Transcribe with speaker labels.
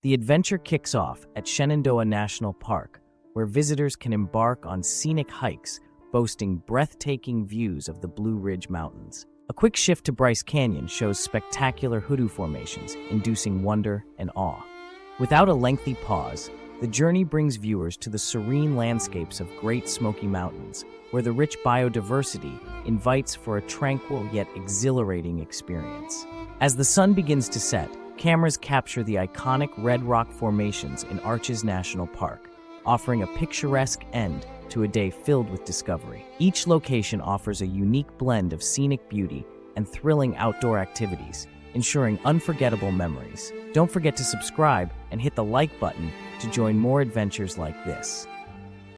Speaker 1: The adventure kicks off at Shenandoah National Park, where visitors can embark on scenic hikes boasting breathtaking views of the Blue Ridge Mountains. A quick shift to Bryce Canyon shows spectacular hoodoo formations, inducing wonder and awe. Without a lengthy pause, the journey brings viewers to the serene landscapes of Great Smoky Mountains, where the rich biodiversity invites for a tranquil yet exhilarating experience. As the sun begins to set, cameras capture the iconic red rock formations in Arches National Park, offering a picturesque end to a day filled with discovery. Each location offers a unique blend of scenic beauty and thrilling outdoor activities, ensuring unforgettable memories. Don't forget to subscribe and hit the like button to join more adventures like this.